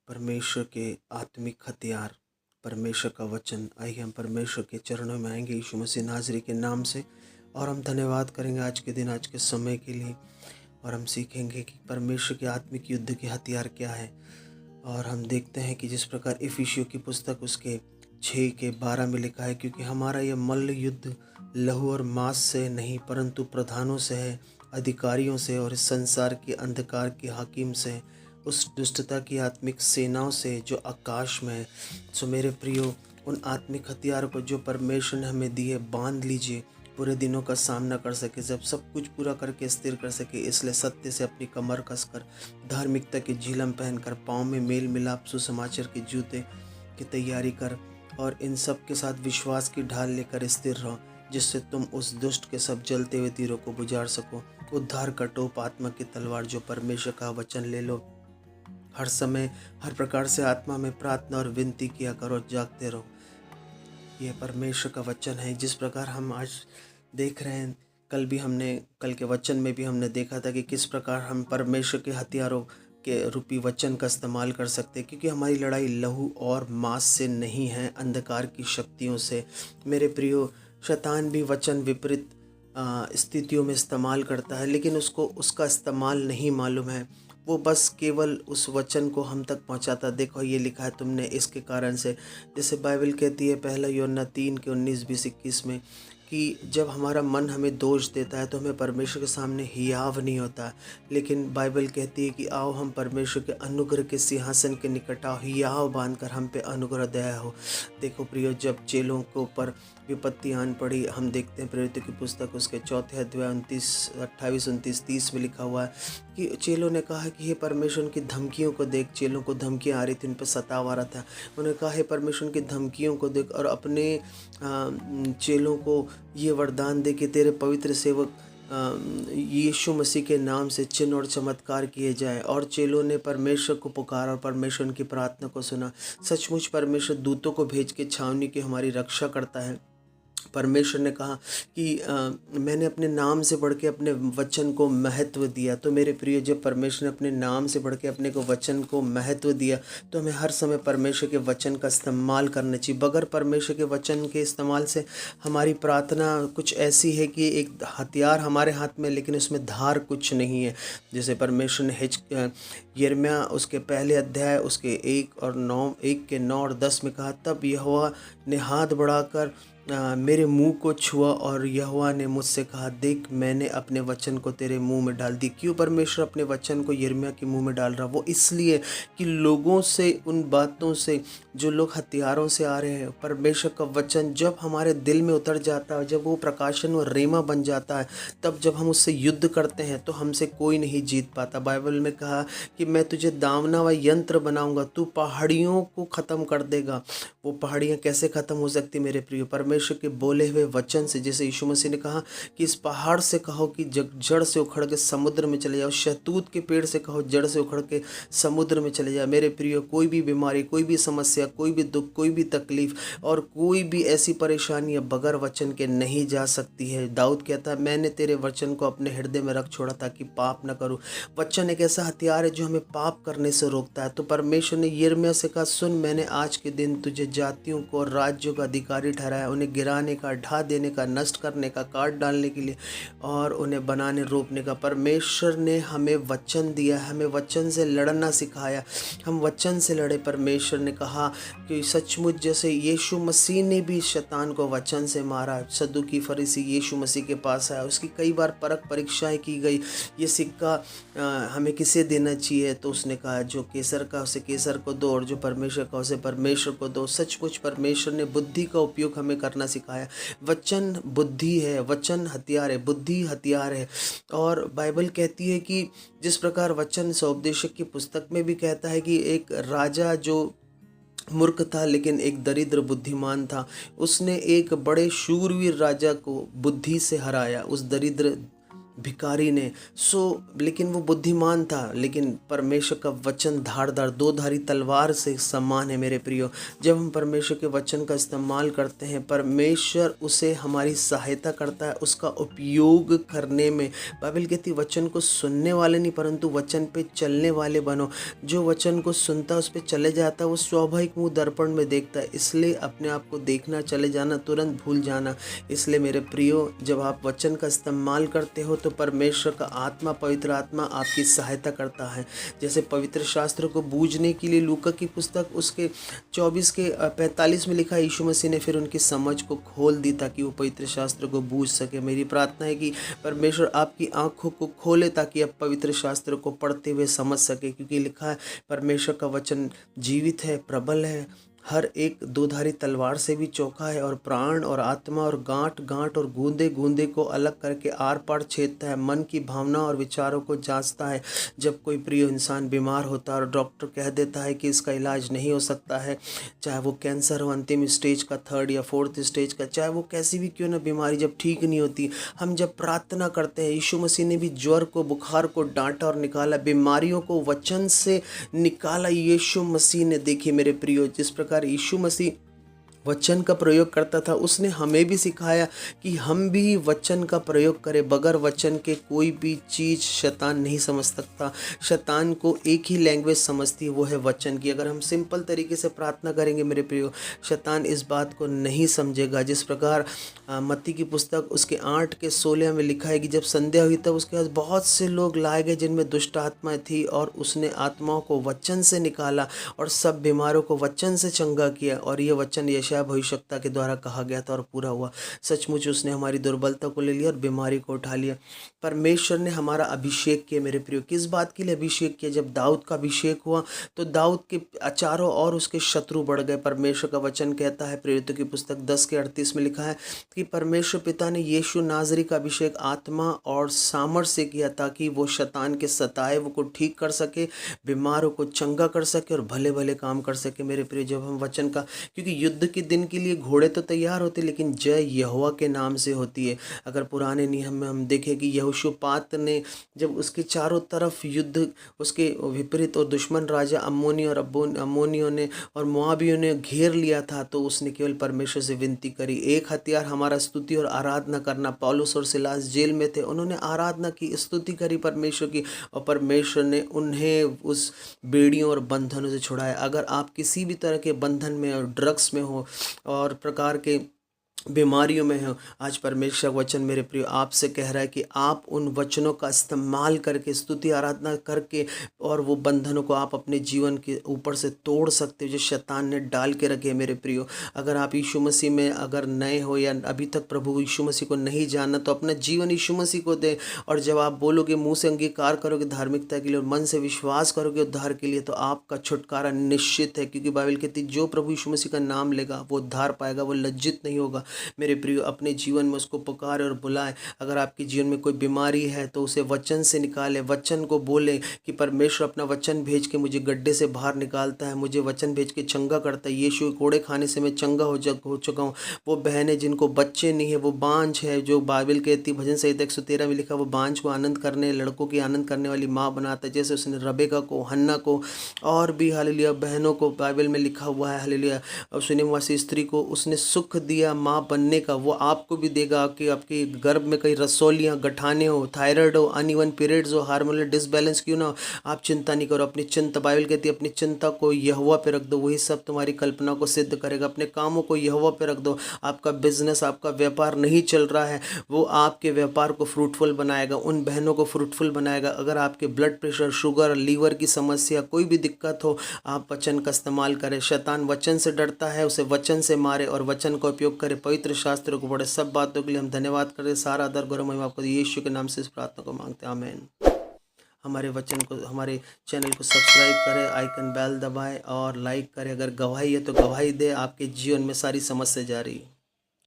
परमेश्वर के आत्मिक हथियार, परमेश्वर का वचन। आइए हम परमेश्वर के चरणों में आएंगे यीशु मसीह नाज़री के नाम से, और हम धन्यवाद करेंगे आज के दिन, आज के समय के लिए। और हम सीखेंगे कि परमेश्वर के आत्मिक युद्ध के हथियार क्या है। और हम देखते हैं कि जिस प्रकार इफिसियों की पुस्तक उसके 6:12 में लिखा है, क्योंकि हमारा यह मल्ल युद्ध लहू और मांस से नहीं परंतु प्रधानों से है, अधिकारियों से और इस संसार के अंधकार के हाकिम से, उस दुष्टता की आत्मिक सेनाओं से जो आकाश में है। सो मेरे प्रियो, उन आत्मिक हथियार को जो परमेश्वर ने हमें दिए बांध लीजिए, पूरे दिनों का सामना कर सके, जब सब कुछ पूरा करके स्थिर कर सके। इसलिए सत्य से अपनी कमर कसकर, धार्मिकता की झिलम पहनकर, पाँव में मेल मिलाप सुसमाचार के जूते की तैयारी कर, और इन सब के साथ विश्वास की ढाल लेकर स्थिर रहो, जिससे तुम उस दुष्ट के सब जलते हुए तीरों को बुझाड़ सको। उद्धार का टोप आत्मा की तलवार जो परमेश्वर का वचन ले लो। हर समय हर प्रकार से आत्मा में प्रार्थना और विनती किया करो, जागते रहो। ये परमेश्वर का वचन है। जिस प्रकार हम आज देख रहे हैं, कल के वचन में भी हमने देखा था कि किस प्रकार हम परमेश्वर के हथियारों के रूपी वचन का इस्तेमाल कर सकते हैं, क्योंकि हमारी लड़ाई लहू और मांस से नहीं है, अंधकार की शक्तियों से। मेरे प्रियो, शैतान भी वचन विपरीत स्थितियों में इस्तेमाल करता है, लेकिन उसको उसका इस्तेमाल नहीं मालूम है। वो बस केवल उस वचन को हम तक पहुंचाता। देखो ये लिखा है तुमने इसके कारण से, जैसे बाइबल कहती है 1 यूहन्ना 3:19-20-21 में, कि जब हमारा मन हमें दोष देता है तो हमें परमेश्वर के सामने हियाव नहीं होता। लेकिन बाइबल कहती है कि आओ हम परमेश्वर के अनुग्रह के सिंहासन के निकट आओ, हियाव बांधकर हम पे अनुग्रह दया हो। देखो प्रियो, जब चेलों के ऊपर विपत्ति आन पड़ी, हम देखते हैं प्रेरितों की पुस्तक उसके 4 अध्याय 28, 29, 30 में लिखा हुआ है कि चेलों ने कहा कि हे परमेश्वर, उनकी धमकियों को देख। चेलों को धमकियाँ आ रही थी, उन पर सताव आ रहा था। उन्होंने कहा हे परमेश्वर, उनकी धमकियों को देख और अपने चेलों को ये वरदान दे कि तेरे पवित्र सेवक यीशु मसीह के नाम से चिन्ह और चमत्कार किए जाए। और चेलों ने परमेश्वर को पुकारा और परमेश्वर उनकी प्रार्थना को सुना। सचमुच परमेश्वर दूतों को भेज के छावनी की हमारी रक्षा करता है। परमेश्वर ने कहा कि मैंने अपने नाम से बढ़ के अपने वचन को महत्व दिया। तो मेरे प्रिय, जब परमेश्वर ने अपने नाम से बढ़ के अपने को वचन को महत्व दिया, तो हमें हर समय परमेश्वर के वचन का इस्तेमाल करना चाहिए। बगैर परमेश्वर के वचन के इस्तेमाल से हमारी प्रार्थना कुछ ऐसी है कि एक हथियार हमारे हाथ में, लेकिन उसमें धार कुछ नहीं है। जैसे परमेश्वर ने यिर्मयाह उसके 1 अध्याय उसके 1 के 9 और 10 में कहा, तब यहोवा ने हाथ बढ़ाकर मेरे मुंह को छुआ और यहोवा ने मुझसे कहा, देख मैंने अपने वचन को तेरे मुंह में डाल दी। क्यों परमेश्वर अपने वचन को यिर्मयाह के मुंह में डाल रहा? वो इसलिए कि लोगों से, उन बातों से जो लोग हथियारों से आ रहे हैं, परमेश्वर का वचन जब हमारे दिल में उतर जाता है, जब वो प्रकाशन और रेमा बन जाता है, तब जब हम उससे युद्ध करते हैं तो हमसे कोई नहीं जीत पाता। बाइबल में कहा कि मैं तुझे दामना व यंत्र बनाऊंगा, तू पहाड़ियों को ख़त्म कर देगा। वो पहाड़ियाँ कैसे ख़त्म हो सकती मेरे प्रिय? परमेश्वर के बोले हुए वचन से। जैसे यीशु मसीह ने कहा कि इस पहाड़ से कहो कि जड़ से उखड़ के समुद्र में चले जाओ, शहतूत के पेड़ से कहो जड़ से उखड़ के समुद्र में चले जाओ। मेरे प्रियो, कोई भी बीमारी, कोई भी समस्या, कोई भी दुख, कोई भी तकलीफ और कोई भी ऐसी परेशानी बगैर वचन के नहीं जा सकती है। दाऊद कहता है, मैंने तेरे वचन को अपने हृदय में रख छोड़ा ताकि पाप न करूं। वचन एक ऐसा हथियार है जो हमें पाप करने से रोकता है। तो परमेश्वर ने यिर्मयाह से कहा, सुन मैंने आज के दिन तुझे जातियों को और राज्यों का अधिकारी ठहराया, उन्हें गिराने का, ढा देने का, नष्ट करने का, काट डालने के लिए और उन्हें बनाने रोपने का। परमेश्वर ने हमें वचन दिया, हमें वचन से लड़ना सिखाया, हम वचन से लड़े। परमेश्वर ने कहा कि सचमुच जैसे यीशु मसीह ने भी शैतान को वचन से मारा, सदूकी फरीसी यीशु मसीह के पास आया, उसकी कई बार परख परीक्षाएं की गई, ये सिक्का हमें किसे देना चाहिए? तो उसने कहा जो केसर का उसे केसर को दो और जो परमेश्वर का उसे परमेश्वर को दो। सचमुच परमेश्वर ने बुद्धि का उपयोग हमें करना सिखाया। वचन बुद्धि है, वचन हथियार है, बुद्धि हथियार है। और बाइबल कहती है कि जिस प्रकार वचन सौपदेशक की पुस्तक में भी कहता है कि एक राजा जो मूर्ख था लेकिन एक दरिद्र बुद्धिमान था, उसने एक बड़े शूरवीर राजा को बुद्धि से हराया। उस दरिद्र भिखारी ने। लेकिन वो बुद्धिमान था, लेकिन परमेश्वर का वचन धारदार दो धारी तलवार से समान है मेरे प्रियो। जब हम परमेश्वर के वचन का इस्तेमाल करते हैं, परमेश्वर उसे हमारी सहायता करता है उसका उपयोग करने में। बाइबल कहती वचन को सुनने वाले नहीं परंतु वचन पे चलने वाले बनो। जो वचन को सुनता है उस पे चले जाता है, वो स्वाभाविक मुंह दर्पण में देखता है। इसलिए अपने आप को देखना, चले जाना, तुरंत भूल जाना। इसलिए मेरे प्रियो, जब आप वचन का इस्तेमाल करते हो तो परमेश्वर का आत्मा, पवित्र आत्मा आपकी सहायता करता है। जैसे पवित्र शास्त्र को बूझने के लिए लूका की पुस्तक उसके 24 के 45 में लिखा है, यीशु मसीह ने फिर उनकी समझ को खोल दी ताकि वो पवित्र शास्त्र को बूझ सके। मेरी प्रार्थना है कि परमेश्वर आपकी आंखों को खोले ताकि आप पवित्र शास्त्र को पढ़ते हुए समझ सके, क्योंकि लिखा है परमेश्वर का वचन जीवित है, प्रबल है, हर एक दोधारी तलवार से भी चौका है और प्राण और आत्मा और गांठ गांठ और गूंदे गूंदे को अलग करके आर पार छेदता है, मन की भावना और विचारों को जांचता है। जब कोई प्रिय इंसान बीमार होता है और डॉक्टर कह देता है कि इसका इलाज नहीं हो सकता है, चाहे वो कैंसर हो अंतिम स्टेज का, 3rd या 4th स्टेज का, चाहे वो कैसी भी क्यों ना बीमारी, जब ठीक नहीं होती, हम जब प्रार्थना करते हैं, यीशु मसीह ने भी ज्वर को, बुखार को डांटा और निकाला, बीमारियों को वचन से निकाला यीशु मसीह ने। देखिए मेरे प्रियो, जिस प्रकार यीशु मसीह वचन का प्रयोग करता था, उसने हमें भी सिखाया कि हम भी वचन का प्रयोग करें। बगैर वचन के कोई भी चीज़ शैतान नहीं समझ सकता। शैतान को एक ही लैंग्वेज समझती है, वो है वचन की। अगर हम सिंपल तरीके से प्रार्थना करेंगे मेरे प्रियो, शैतान इस बात को नहीं समझेगा। जिस प्रकार मत्ती की पुस्तक उसके 8 के 16 में लिखा है कि जब संध्या हुई तब उसके पास बहुत से लोग लाए गए जिनमें दुष्ट आत्माएं थी, और उसने आत्माओं को वचन से निकाला और सब बीमारों को वचन से चंगा किया। और ये वचन यशायाह भविष्यवक्ता के द्वारा कहा गया था और पूरा हुआ। सचमुच उसने हमारी दुर्बलता को ले लिया और बीमारी को उठा लिया। परमेश्वर ने हमारा अभिषेक किया मेरे प्रियो। किस बात के लिए अभिषेक किया? जब दाऊद का अभिषेक हुआ तो दाऊद के चारों और उसके शत्रु बढ़ गए। परमेश्वर का वचन कहता है, प्रेरितों की पुस्तक 10 के 38 में लिखा है कि परमेश्वर पिता ने यीशु नाजरी का अभिषेक आत्मा और सामर्थ्य से किया ताकि वो शैतान के सताए वो को ठीक कर सके, बीमारों को चंगा कर सके और भले भले काम कर सके मेरे प्रिय। जब हम वचन का, क्योंकि युद्ध के दिन के लिए घोड़े तो तैयार होते लेकिन जय यहोवा के नाम से होती है। अगर पुराने नियम में हम देखें कि यहोशूपात ने जब उसके चारों तरफ युद्ध उसके विपरीत और दुश्मन राजा अम्मोनियों ने और मोआबियों ने घेर लिया था, तो उसने केवल परमेश्वर से विनती करी। एक हथियार हमारा स्तुति और आराधना करना। पौलुस और सिलास जेल में थे, उन्होंने आराधना की, स्तुति करी परमेश्वर की, और परमेश्वर ने उन्हें उस बेड़ियों और बंधनों से छुड़ाया। अगर आप किसी भी तरह के बंधन में और ड्रग्स में हो और प्रकार के बीमारियों में हो, आज परमेश्वर वचन मेरे प्रिय आपसे कह रहा है कि आप उन वचनों का इस्तेमाल करके, स्तुति आराधना करके, और वो बंधनों को आप अपने जीवन के ऊपर से तोड़ सकते हो जो शैतान ने डाल के रखे मेरे प्रियो। अगर आप यीशु मसीह में अगर नए हो या अभी तक प्रभु यीशु मसीह को नहीं जाना, तो अपना जीवन यीशु मसीह को दे। और जब आप बोलोगे, मुंह से अंगीकार करोगे धार्मिकता के लिए और मन से विश्वास करोगे उद्धार के लिए, तो आपका छुटकारा निश्चित है। क्योंकि बाइबल कहती है जो प्रभु यीशु मसीह का नाम लेगा वो उद्धार पाएगा, वो लज्जित नहीं होगा। मेरे प्रियो, अपने जीवन में उसको पुकारे और बुलाए। अगर आपके जीवन में कोई बीमारी है तो उसे वचन से निकाले, वचन को बोले कि परमेश्वर अपना वचन भेज के मुझे गड्ढे से बाहर निकालता है, मुझे वचन भेज के चंगा करता है। यीशु कोड़े खाने से मैं चंगा हो चुका हूँ। वो बहनें जिनको बच्चे नहीं है, वो बांझ है, जो बाइबल कहती भजन संहिता 113 में लिखा, वो बांझ को आनंद करने, लड़कों की आनंद करने वाली माँ बनाता है। जैसे उसने रबेका को, हन्ना को और भी हालेलुया बहनों को बाइबल में लिखा हुआ है हालेलुया, और सुनेमवासी स्त्री को उसने सुख दिया माँ बनने का, वो आपको भी देगा। कि आपके गर्भ में कई रसौलियाँ, गठाने हो, थायराइड हो, अनइवन पीरियड्स हो, हार्मोनल डिसबैलेंस क्यों ना हो, आप चिंता नहीं करो। अपनी चिंता, बाइबल कहती है अपनी चिंता को यहोवा पे रख दो, वही सब तुम्हारी कल्पना को सिद्ध करेगा। अपने कामों को यहोवा पे रख दो। आपका बिजनेस, आपका व्यापार नहीं चल रहा है, वो आपके व्यापार को फ्रूटफुल बनाएगा, उन बहनों को फ्रूटफुल बनाएगा। अगर आपके ब्लड प्रेशर, शुगर, लीवर की समस्या, कोई भी दिक्कत हो, आप वचन का इस्तेमाल करें। शैतान वचन से डरता है, उसे वचन से मारे और वचन का उपयोग करें, पवित्र शास्त्र को पढ़े। सब बातों के लिए हम धन्यवाद करें। सारा आदर गौरव महिमा आपको यीशु के नाम से इस प्रार्थना को मांगते हैं, आमीन। हमारे वचन को, हमारे चैनल को सब्सक्राइब करें, आइकन बेल दबाएं और लाइक करें। अगर गवाही है तो गवाही दे, आपके जीवन में सारी समस्या जा रही है।